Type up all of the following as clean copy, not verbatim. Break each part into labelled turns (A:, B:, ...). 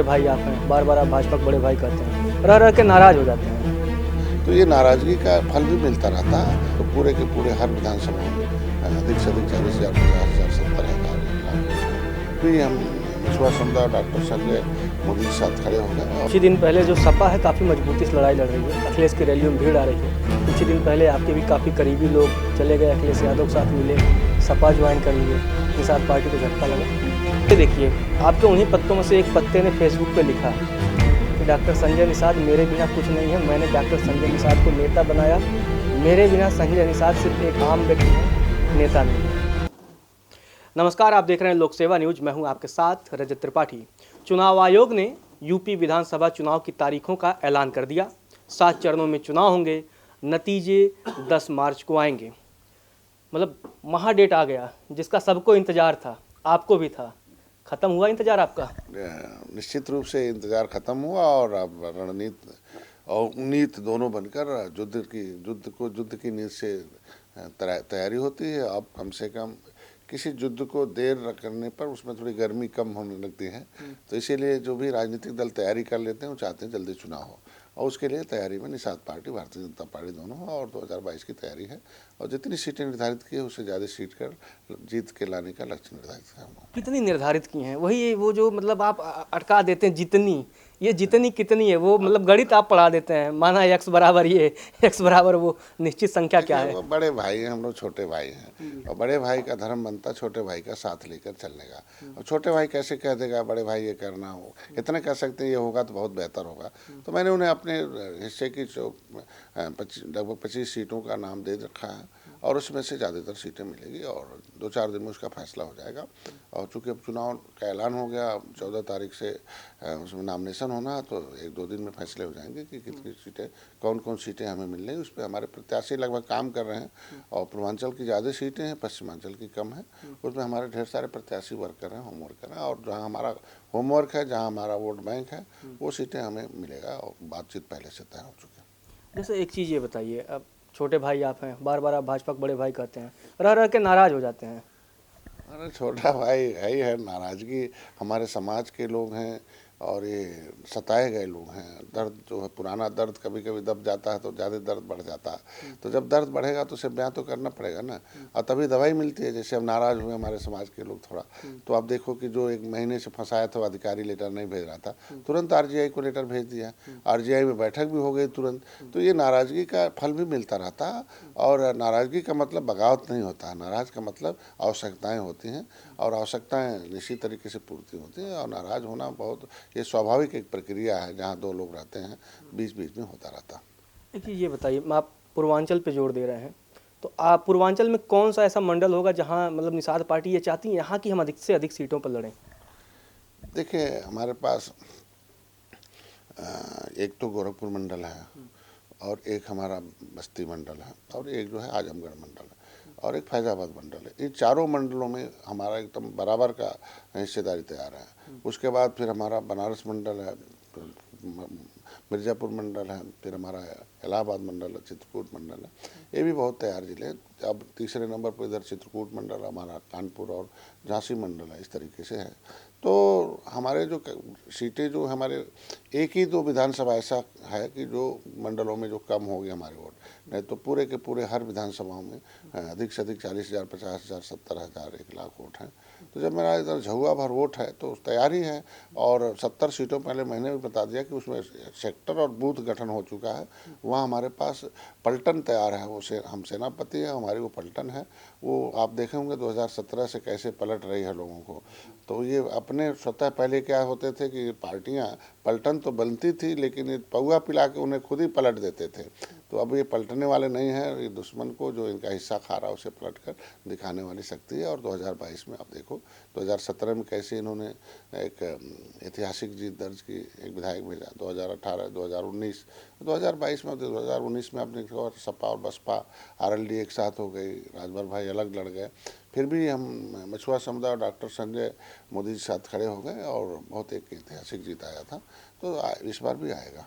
A: छोटे भाई आप हैं, बार बार आप भाजपा को बड़े भाई कहते हैं, रह रह के नाराज हो जाते हैं।
B: तो ये नाराजगी का फल भी मिलता रहता है। तो पूरे के पूरे हर विधानसभा में अधिक से अधिक 40,000, 50,000, 70,000, 1,00,000 भी हम मछुआ समुदाय और डॉक्टर संजय मोदी के साथ खड़े हो गए।
A: कुछ ही दिन पहले जो सपा है काफ़ी मजबूती से लड़ाई लड़ रही है, अखिलेश की रैलियों में भीड़ आ रही है। कुछ ही दिन पहले आपके भी काफ़ी करीबी लोग चले गए, अखिलेश यादव के साथ मिले, सपा ज्वाइन कर लिए, निषाद पार्टी को झटका लगा। ये देखिए, आपके उन्हीं पत्तों में से एक पत्ते ने फेसबुक पे लिखा कि डॉक्टर संजय निषाद मेरे बिना कुछ नहीं है, मैंने डॉक्टर संजय निषाद को नेता बनाया, मेरे बिना संजय निषाद सिर्फ एक आम व्यक्ति है, नेता नहीं। नमस्कार, आप देख रहे हैं लोक सेवा न्यूज, मैं हूं आपके साथ रजत त्रिपाठी। चुनाव आयोग ने यूपी विधानसभा चुनाव की तारीखों का ऐलान कर दिया। 7 चरणों में चुनाव होंगे, नतीजे 10 मार्च को आएंगे। मतलब महा डेट आ गया जिसका सबको इंतजार था, आपको भी था। खत्म हुआ इंतजार आपका?
B: निश्चित रूप से इंतजार खत्म हुआ और अब रणनीति और नीति दोनों बनकर युद्ध की नीति से तैयारी होती है। अब कम से कम किसी युद्ध को देर करने पर उसमें थोड़ी गर्मी कम होने लगती है। तो इसीलिए जो भी राजनीतिक दल तैयारी कर लेते हैं वो चाहते हैं जल्दी चुनाव हो, और उसके लिए तैयारी में निषाद पार्टी, भारतीय जनता पार्टी दोनों हो, और 2022 की तैयारी है। और जितनी सीटें निर्धारित की है उससे ज़्यादा सीट कर जीत के लाने का लक्ष्य निर्धारित है।
A: कितनी निर्धारित की हैं? वही वो जो मतलब आप अटका देते हैं जितनी, ये जितनी कितनी है वो मतलब गणित आप पढ़ा देते हैं, माना x बराबर ये, x बराबर वो, निश्चित संख्या क्या है?
B: वो बड़े भाई हैं, हम लोग छोटे भाई हैं, और बड़े भाई का धर्म बनता छोटे भाई का साथ लेकर चलने का। और छोटे भाई कैसे कह देगा बड़े भाई ये करना हो, इतने कह सकते हैं ये होगा तो बहुत बेहतर होगा। तो मैंने उन्हें अपने हिस्से की जो लगभग 25 सीटों का नाम दे रखा है, और उसमें से ज़्यादातर सीटें मिलेगी और 2-4 दिन में उसका फैसला हो जाएगा। और चूँकि अब चुनाव का ऐलान हो गया, 14 तारीख से उसमें नामिनेशन होना, तो 1-2 दिन में फैसले हो जाएंगे कि कितनी सीटें, कौन कौन सीटें हमें मिल रही। उस पर हमारे प्रत्याशी लगभग काम कर रहे हैं, और पूर्वांचल की ज़्यादा सीटें हैं, पश्चिमांचल की कम है। उसमें हमारे ढेर सारे प्रत्याशी वर्क कर रहे हैं, होमवर्क कर रहे हैं, और जहाँ हमारा होमवर्क है, जहाँ हमारा वोट बैंक है, वो सीटें हमें मिलेगा, और बातचीत पहले से तय हो चुकी है।
A: जैसे एक चीज़ ये बताइए, अब छोटे भाई आप हैं, बार बार आप भाजपा को बड़े भाई कहते हैं, रह रह के नाराज हो जाते हैं।
B: अरे छोटा भाई है ही है, नाराज़गी हमारे समाज के लोग हैं, और ये सताए गए लोग हैं। दर्द जो है, पुराना दर्द कभी कभी दब जाता है तो ज़्यादा दर्द बढ़ जाता है। तो जब दर्द बढ़ेगा तो उसे बयां तो करना पड़ेगा ना, और तभी दवाई मिलती है। जैसे अब नाराज़ हुए हमारे समाज के लोग थोड़ा, तो आप देखो कि जो 1 महीने से फंसाया था, अधिकारी लेटर नहीं भेज रहा था, तुरंत आरजीआई को लेटर भेज दिया, आरजीआई में बैठक भी हो गई तुरंत। तो ये नाराज़गी का फल भी मिलता रहता है, और नाराज़गी का मतलब बगावत नहीं होता है। नाराज़ का मतलब आवश्यकताएँ होती हैं, और आवश्यकताएँ निश्चित तरीके से पूर्ति होती हैं, और नाराज़ होना बहुत ये स्वाभाविक एक प्रक्रिया है। जहाँ 2 लोग रहते हैं, बीच बीच में होता रहता।
A: एक चीज़ ये बताइए, आप पूर्वांचल पे जोर दे रहे हैं, तो आप पूर्वांचल में कौन सा ऐसा मंडल होगा जहाँ मतलब निषाद पार्टी ये चाहती है यहाँ की हम अधिक से अधिक सीटों पर लड़ें?
B: देखिए, हमारे पास एक तो गोरखपुर मंडल है, और एक हमारा बस्ती मंडल है, और एक जो है आजमगढ़ मंडल है, और एक फैजाबाद मंडल है। इन चारों मंडलों में हमारा एकदम बराबर का हिस्सेदारी तैयार है। उसके बाद फिर हमारा बनारस मंडल है, मिर्ज़ापुर मंडल है, फिर हमारा इलाहाबाद मंडल है, चित्रकूट मंडल है। ये भी बहुत तैयार जिले हैं। अब तीसरे नंबर पर इधर चित्रकूट मंडल, हमारा कानपुर और झांसी मंडल है, इस तरीके से है। तो हमारे जो सीटें जो हमारे एक ही 2 विधानसभा ऐसा है कि जो मंडलों में जो कम हो गए हमारे वोट, नहीं तो पूरे के पूरे हर विधानसभाओं में अधिक से अधिक 40,000, 50,000, 70,000, 1,00,000 वोट हैं। तो जब मेरा इधर झहुआ भर वोट है तो तैयारी है, और 70 सीटों पहले मैंने भी बता दिया कि उसमें सेक्टर और बूथ गठन हो चुका है। वहाँ हमारे पास पलटन तैयार है, वो हम सेनापति है, हमारी वो पलटन है। वो आप देखे होंगे 2017 से कैसे पलट रही है लोगों को। तो ये अपने स्वतः पहले क्या होते थे कि पार्टियां पलटन तो बनती थी, लेकिन ये पौआ पिला के उन्हें खुद ही पलट देते थे। तो अब ये पलटने वाले नहीं हैं, ये दुश्मन को जो इनका हिस्सा खा रहा है उसे पलट कर दिखाने वाली शक्ति है। और 2022 में आप देखो, 2017 में कैसे इन्होंने एक ऐतिहासिक जीत दर्ज की, एक विधायक भेजा। 2018, 2019, 2022 में, 2019 में अपने सपा और बसपा आरएलडी एक साथ हो गई, राजभर भाई अलग लड़ गए। फिर भी हम मछुआ समुदाय और डॉक्टर संजय मोदी के साथ खड़े हो गए, और बहुत एक ऐतिहासिक जीत आया था। तो इस बार भी आएगा।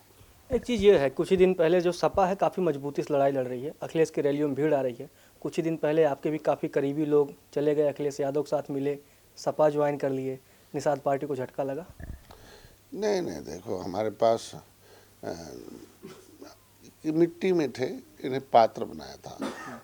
A: एक चीज़ ये है, कुछ ही दिन पहले जो सपा है काफ़ी मजबूती से लड़ाई लड़ रही है, अखिलेश की रैलियों में भीड़ आ रही है। कुछ ही दिन पहले आपके भी काफ़ी करीबी लोग चले गए, अखिलेश यादव के साथ मिले, सपा ज्वाइन कर लिए, निषाद पार्टी को झटका लगा।
B: नहीं नहीं, देखो हमारे पास अ, कि मिट्टी में थे, इन्हें पात्र बनाया था।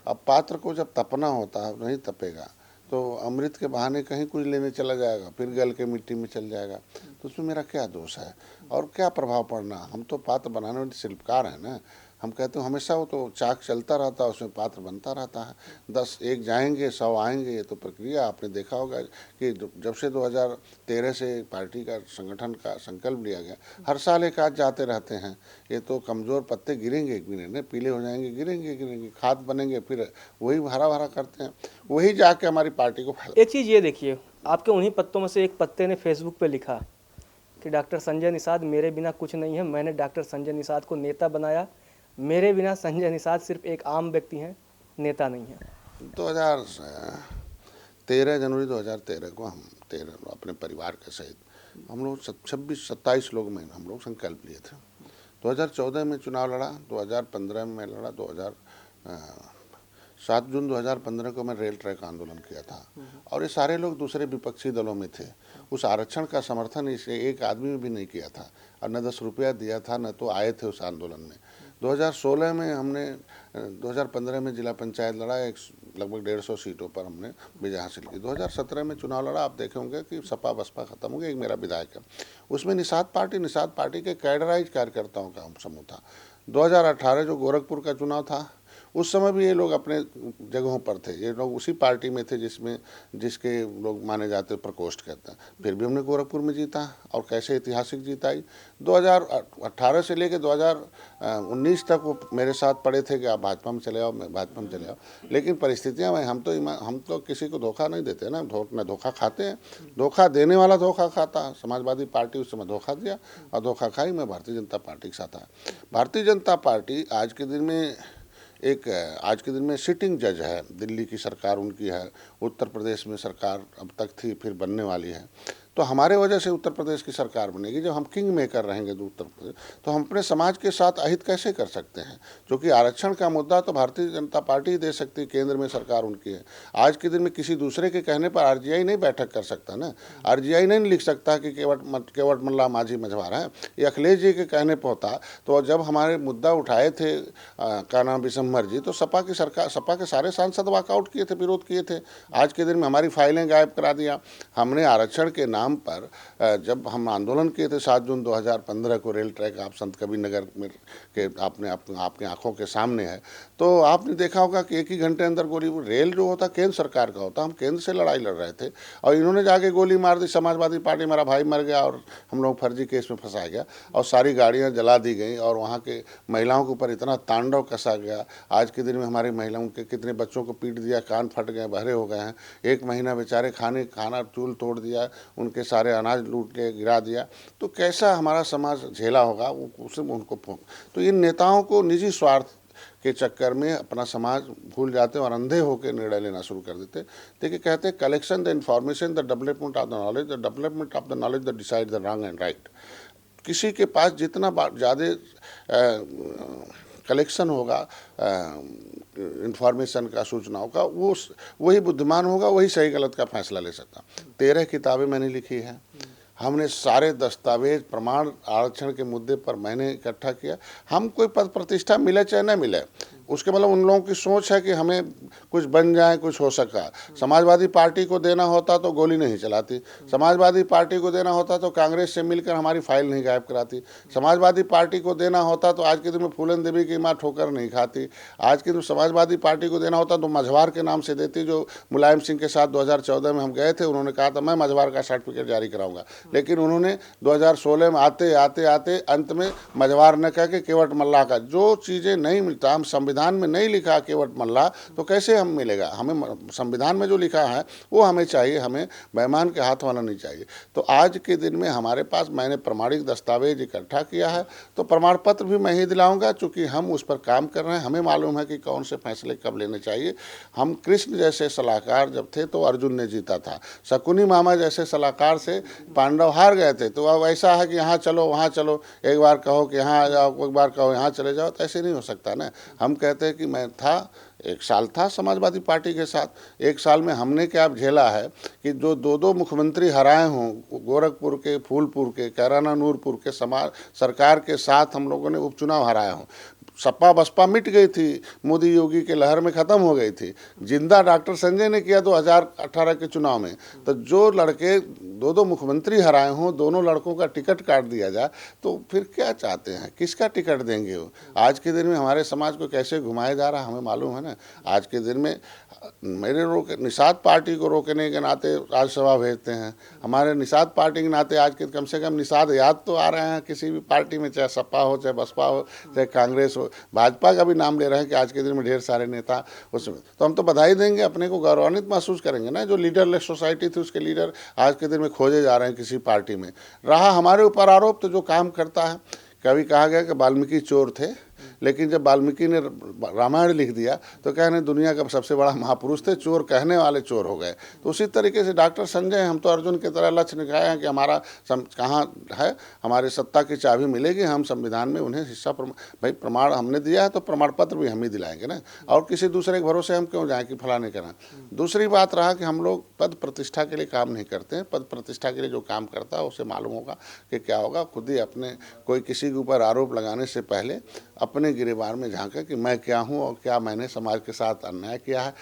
B: अब पात्र को जब तपना होता है, नहीं तपेगा तो अमृत के बहाने कहीं कुछ लेने चला जाएगा, फिर गल के मिट्टी में चल जाएगा। तो उसमें मेरा क्या दोष है और क्या प्रभाव पड़ना? हम तो पात्र बनाने वाले शिल्पकार हैं ना। हम कहते हैं हमेशा वो तो चाक चलता रहता है, उसमें पात्र बनता रहता है। 10 एक जाएंगे 100 आएंगे, ये तो प्रक्रिया आपने देखा होगा कि जब से 2013 से पार्टी का संगठन का संकल्प लिया गया, हर साल एक आध जाते रहते हैं। ये तो कमज़ोर पत्ते गिरेंगे एक महीने, पीले हो जाएंगे, गिरेंगे गिरेंगे, खाद बनेंगे, फिर वही हरा भरा करते हैं, वही जाके हमारी पार्टी को फैला।
A: एक चीज़ ये देखिए, आपके उन्हीं पत्तों में से एक पत्ते ने फेसबुक पे लिखा कि डॉक्टर संजय निषाद मेरे बिना कुछ नहीं है, मैंने डॉक्टर संजय निषाद को नेता बनाया, मेरे बिना संजय निषाद सिर्फ एक आम व्यक्ति हैं, नेता नहीं है।
B: 13 जनवरी 2013 को हम 13 अपने परिवार के सहित हम लोग 26-27 लोग में हम लोग संकल्प लिए थे। 2014 में चुनाव लड़ा, 2015 में मैं लड़ा, 7 जून 2015 को मैं रेल ट्रैक आंदोलन किया था। और ये सारे लोग दूसरे विपक्षी दलों में थे। उस आरक्षण का समर्थन इसे एक आदमी में भी नहीं किया था और न 10 रुपया दिया था, न तो आए थे उस आंदोलन में। 2016 में हमने 2015 में जिला पंचायत लड़ा, लगभग 150 सीटों पर हमने विजय हासिल की। 2017 में चुनाव लड़ा, आप देखे होंगे कि सपा बसपा खत्म हो गया, एक मेरा विधायक है। उसमें निषाद पार्टी के कैडराइज कार्यकर्ताओं का समूह था। 2018 जो गोरखपुर का चुनाव था, उस समय भी ये लोग अपने जगहों पर थे, ये लोग उसी पार्टी में थे जिसके लोग माने जाते प्रकोष्ठ कहते हैं। फिर भी हमने गोरखपुर में जीता, और कैसे ऐतिहासिक जीताई। 2018 से लेकर 2019 तक वो मेरे साथ पड़े थे कि आप भाजपा में चले आओ, मैं भाजपा में चले आओ। लेकिन परिस्थितियाँ वही, हम तो किसी को धोखा नहीं देते ना, धोखा खाते हैं। धोखा देने वाला धोखा खाता है। समाजवादी पार्टी उस समय धोखा दिया और धोखा खाई, मैं भारतीय जनता पार्टी के साथ आया। भारतीय जनता पार्टी आज के दिन में सिटिंग जज है, दिल्ली की सरकार उनकी है, उत्तर प्रदेश में सरकार अब तक थी, फिर बनने वाली है। तो हमारे वजह से उत्तर प्रदेश की सरकार बनेगी। जब हम किंग मेकर रहेंगे तो उत्तर प्रदेश, तो हम अपने समाज के साथ अहित कैसे कर सकते हैं? क्योंकि आरक्षण का मुद्दा तो भारतीय जनता पार्टी ही दे सकती है, केंद्र में सरकार उनकी है। आज के दिन में किसी दूसरे के कहने पर आरजीआई नहीं बैठक कर सकता ना। आरजीआई नहीं लिख सकता कि केवट मल्ला माझी मझवार है, ये अखिलेश जी के कहने पर होता। तो जब हमारे मुद्दा उठाए थे का नाम विशंभर जी, तो सपा के सारे सांसद वॉकआउट किए थे, विरोध किए थे। आज के दिन में हमारी फाइलें गायब करा दिया। हमने आरक्षण के नाम पर जब हम आंदोलन किए थे 7 जून 2015 को, रेल ट्रैक आप संत कबीर नगर में के आपके आंखों के सामने है, तो आपने देखा होगा कि एक ही घंटे अंदर गोली। रेल जो होता केंद्र सरकार का होता, हम केंद्र से लड़ाई लड़ रहे थे और इन्होंने जाके गोली मार दी। समाजवादी पार्टी, मेरा भाई मर गया और हम लोग फर्जी केस में फंसाया गया और सारी गाड़ियाँ जला दी गई और वहाँ के महिलाओं के ऊपर इतना तांडव कसा गया। आज के दिन में हमारी महिलाओं के कितने बच्चों को पीट दिया, कान फट गए, बहरे हो गए हैं। 1 महीना बेचारे खाना चूल तोड़ दिया, उनके सारे अनाज लूट के गिरा दिया। तो कैसा हमारा समाज झेला होगा उनको। तो इन नेताओं को निजी स्वार्थ के चक्कर में अपना समाज भूल जाते हैं और अंधे होकर निर्णय लेना शुरू कर देते। देखिए, कहते हैं collection the information, the development of the knowledge, the development of the knowledge the decide the wrong and right. किसी के पास जितना ज़्यादा कलेक्शन होगा इंफॉर्मेशन का, सूचनाओं का, वही बुद्धिमान होगा, वही सही गलत का फैसला ले सकता। 13 किताबें मैंने लिखी हैं। हमने सारे दस्तावेज प्रमाण आरक्षण के मुद्दे पर मैंने इकट्ठा किया। हम कोई पद प्रतिष्ठा मिले चाहे न मिले, उसके मतलब उन लोगों की सोच है कि हमें कुछ बन जाए, कुछ हो सका। समाजवादी पार्टी को देना होता तो गोली नहीं चलाती, समाजवादी पार्टी को देना होता तो कांग्रेस से मिलकर हमारी फाइल नहीं गायब कराती, समाजवादी पार्टी को देना होता तो आज के दिन में फूलन देवी की माँ ठोकर नहीं खाती, आज के दिन समाजवादी पार्टी को देना होता तो मझवार के नाम से देती। जो मुलायम सिंह के साथ 2014 में हम गए थे, उन्होंने कहा था मैं मझवार का सर्टिफिकेट जारी कराऊंगा, लेकिन उन्होंने 2016 में आते अंत में मझवार न कह के केवट मल्ला का, जो चीज़ें नहीं मिलता, हम संविधान में नहीं लिखा केवट मल्ला, तो कैसे हम मिलेगा? हमें संविधान में जो लिखा है वो हमें चाहिए, हमें बेईमान के हाथ वाला नहीं चाहिए। तो आज के दिन में हमारे पास मैंने प्रमाणिक दस्तावेज इकट्ठा किया है, तो प्रमाण पत्र भी मैं ही दिलाऊंगा, चूँकि हम उस पर काम कर रहे हैं। हमें मालूम है कि कौन से फैसले कब लेने चाहिए। हम कृष्ण जैसे सलाहकार जब थे तो अर्जुन ने जीता था, शकुनी मामा जैसे सलाहकार से पांडव हार गए थे। तो अब ऐसा है कि यहाँ चलो वहाँ चलो, एक बार कहो कि यहाँ आ जाओ, एक बार कहो यहाँ चले जाओ, तो ऐसे नहीं हो सकता ना। हम कहते हैं कि मैं था 1 साल था समाजवादी पार्टी के साथ। 1 साल में हमने क्या झेला है कि जो 2-2 मुख्यमंत्री हराए हों, गोरखपुर के, फूलपुर के, कैराना नूरपुर के समाज सरकार के साथ हम लोगों ने उपचुनाव हराए हों। सपा बसपा मिट गई थी, मोदी योगी के लहर में ख़त्म हो गई थी। जिंदा डॉक्टर संजय ने किया 2018 के चुनाव में। तो जो लड़के 2-2 मुख्यमंत्री हराए हों, दोनों लड़कों का टिकट काट दिया जाए, तो फिर क्या चाहते हैं, किसका टिकट देंगे वो? आज के दिन में हमारे समाज को कैसे घुमाया जा रहा है हमें मालूम है ना। आज के दिन में मेरे निषाद पार्टी को रोकने के नाते राज्यसभा भेजते हैं। हमारे निषाद पार्टी के नाते आज के कम से कम निषाद याद तो आ रहे हैं किसी भी पार्टी में, चाहे सपा हो, चाहे बसपा हो, चाहे कांग्रेस हो। भाजपा का भी नाम ले रहे हैं कि आज के दिन में ढेर सारे नेता उसमें, तो हम तो बधाई देंगे, अपने को गौरवान्वित महसूस करेंगे ना। जो लीडरलेस सोसाइटी थी उसके लीडर आज के दिन में खोजे जा रहे हैं किसी पार्टी में। रहा हमारे ऊपर आरोप, तो जो काम करता है, कभी कहा गया कि वाल्मीकि चोर थे, लेकिन जब वाल्मीकि ने रामायण लिख दिया तो कहने दुनिया का सबसे बड़ा महापुरुष थे, चोर कहने वाले चोर हो गए। तो उसी तरीके से डॉक्टर संजय, हम तो अर्जुन की तरह लक्ष्य निकाले हैं कि हमारा कहाँ है, हमारे सत्ता की चाबी मिलेगी, हम संविधान में उन्हें हिस्सा भाई प्रमाण हमने दिया है तो प्रमाण पत्र भी हम ही दिलाएंगे ना, और किसी दूसरे के भरोसे हम क्यों जाएँ कि फलाने करना। दूसरी बात रहा कि हम लोग पद प्रतिष्ठा के लिए काम नहीं करते हैं। पद प्रतिष्ठा के लिए जो काम करता है उसे मालूम होगा कि क्या होगा। खुद ही अपने कोई किसी के ऊपर आरोप लगाने से पहले अपने गिरेबान में झांका कि मैं क्या हूं और क्या मैंने समाज के साथ अन्याय किया है।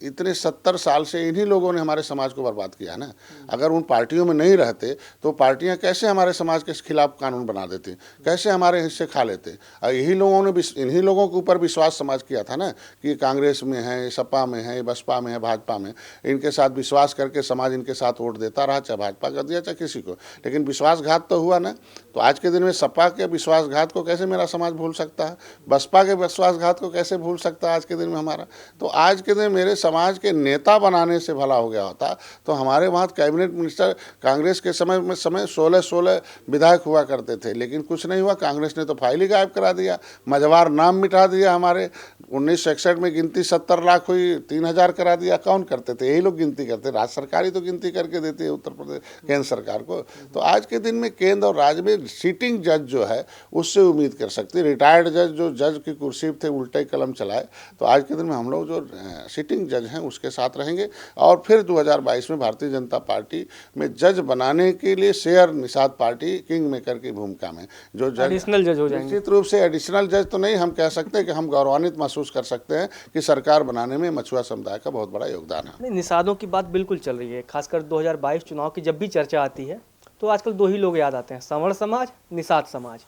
B: इतने 70 साल से इन्हीं लोगों ने हमारे समाज को बर्बाद किया है ना। अगर उन पार्टियों में नहीं रहते तो पार्टियां कैसे हमारे समाज के खिलाफ कानून बना देती, कैसे हमारे हिस्से खा लेते। और यही लोगों ने इन्हीं लोगों के ऊपर विश्वास समाज किया था ना कि कांग्रेस में है, सपा में है, बसपा में है, भाजपा में, इनके साथ विश्वास करके समाज इनके साथ वोट देता रहा, चाहे भाजपा कर दिया चाहे किसी को, लेकिन विश्वासघात तो हुआ ना। तो आज के दिन में सपा के विश्वासघात को कैसे मेरा समाज भूल सकता है, बसपा के विश्वासघात को कैसे भूल सकता है आज के दिन में हमारा। तो आज के दिन मेरे समाज के नेता बनाने से भला हो गया होता तो हमारे वहाँ कैबिनेट मिनिस्टर कांग्रेस के समय में 16 विधायक हुआ करते थे, लेकिन कुछ नहीं हुआ। कांग्रेस ने तो फाइल ही गायब करा दिया, मझवार नाम मिटा दिया। हमारे 1961 में गिनती 70 लाख हुई, 3000 करा दिया। कौन करते थे? यही लोग गिनती करते। राज्य सरकार ही तो गिनती करके देती है उत्तर प्रदेश केंद्र सरकार को। तो आज के दिन में केंद्र और राज्य में सीटिंग जज जो है उससे उम्मीद कर सकते। रिटायर्ड जज जो जज की कुर्सी थे उल्टे कलम चलाए, तो आज के दिन में हम लोग जो सीटिंग जज हैं उसके साथ रहेंगे। और फिर 2022 में भारतीय जनता पार्टी में जज बनाने के लिए share Nishad party king maker की भूमिका में जो जज
A: एडिशनल जज हो जाएंगे।
B: निश्चित रूप से एडिशनल जज तो नहीं, हम कह सकते हैं कि हम गौरवान्वित महसूस कर सकते हैं कि सरकार बनाने में मछुआ समुदाय का बहुत बड़ा योगदान है।
A: नहीं, निषादों की बात बिल्कुल चल रही है। खासकर 2022 चुनाव की जब भी चर्चा आती है तो आजकल 2 ही लोग याद आते हैं, सवर्ण समाज, निषाद समाज।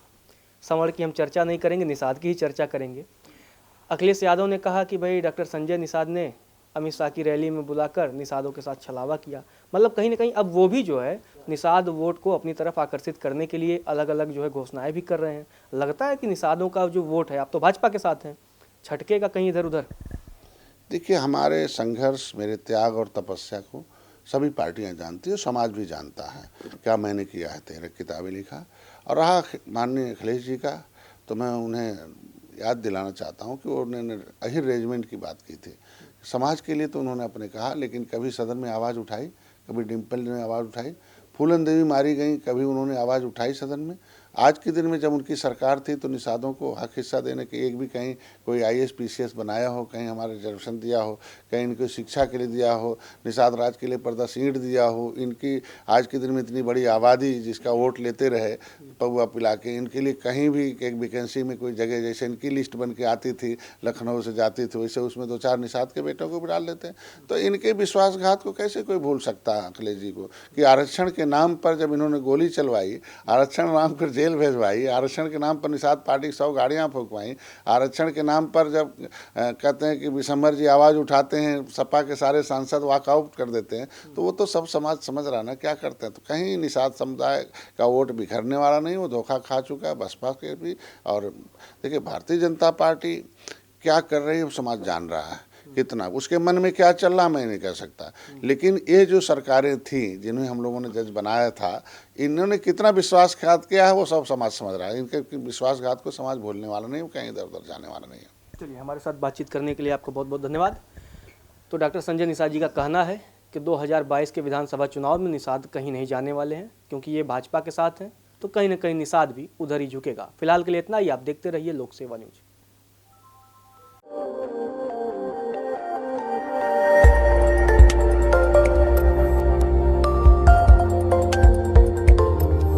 A: सवर्ण की हम चर्चा नहीं करेंगे, निषाद की ही चर्चा करेंगे। अखिलेश यादव ने कहा कि भाई डॉक्टर संजय निषाद ने अमित शाह की रैली में बुलाकर निषादों के साथ छलावा किया। मतलब कहीं ना कहीं अब वो भी जो है निषाद वोट को अपनी तरफ आकर्षित करने के लिए अलग अलग जो है घोषणाएं भी कर रहे हैं। लगता है कि निषादों का जो वोट है, आप तो भाजपा के साथ हैं, छटकेगा कहीं इधर उधर।
B: देखिए, हमारे संघर्ष, मेरे त्याग और तपस्या को सभी पार्टियां जानती है, समाज भी जानता है। क्या मैंने किया है, 13 किताबें लिखा। और रहा माननीय अखिलेश जी का, तो मैं उन्हें याद दिलाना चाहता हूं कि उन्होंने अहिर रेजिमेंट की बात की थी। समाज के लिए तो उन्होंने अपने कहा, लेकिन कभी सदन में आवाज़ उठाई, कभी डिम्पल ने आवाज़ उठाई। फूलन देवी मारी गई, कभी उन्होंने आवाज़ उठाई सदन में। आज के दिन में जब उनकी सरकार थी तो निषादों को हक हिस्सा देने के एक भी कहीं कोई IAS PCS बनाया हो, कहीं हमारे रिजर्वेशन दिया हो, कहीं इनको शिक्षा के लिए दिया हो, निषाद राज के लिए पर्दा सीट दिया हो। इनकी आज के दिन में इतनी बड़ी आबादी जिसका वोट लेते रहे पौआ पिला के, इनके लिए कहीं भी एक वैकेंसी में कोई जगह, जैसे इनकी लिस्ट बन के आती थी, लखनऊ से जाती थी, वैसे उसमें 2-4 निषाद के बेटों को भी डाल देते हैं। तो इनके विश्वासघात को कैसे कोई भूल सकता है अखिलेश जी को, कि आरक्षण के नाम पर जब इन्होंने गोली चलवाई, आरक्षण नाम पर जेल भेजवाई, आरक्षण के नाम पर निषाद पार्टी 100 गाड़ियाँ फूंकवाई, आरक्षण के नाम पर जब कहते हैं कि विशंबर जी आवाज़ उठाते हैं, सपा के सारे सांसद वॉकआउट कर देते हैं, तो वो तो सब समाज समझ रहा ना क्या करते हैं। तो कहीं निषाद समुदाय का वोट बिखरने वाला नहीं, वो धोखा खा चुका है बसपा के भी। और देखिए, भारतीय जनता पार्टी क्या कर रही है वो समाज जान रहा है। कितना उसके मन में क्या चल रहा मैं नहीं कह सकता, लेकिन ये जो सरकारें थी जिन्हें हम लोगों ने जज बनाया था, इन्होंने कितना विश्वासघात किया है वो सब समाज समझ रहा है। इनके विश्वासघात को समाज भूलने वाला नहीं, वो कहीं इधर उधर जाने वाला नहीं है।
A: चलिए, हमारे साथ बातचीत करने के लिए आपको बहुत बहुत धन्यवाद। तो डॉक्टर संजय निषाद जी का कहना है कि 2022 के विधानसभा चुनाव में निषाद कहीं नहीं जाने वाले हैं, क्योंकि ये भाजपा के साथ हैं, तो कहीं ना कहीं निषाद भी उधर ही झुकेगा। फिलहाल के लिए इतना ही। आप देखते रहिए लोक सेवा न्यूज।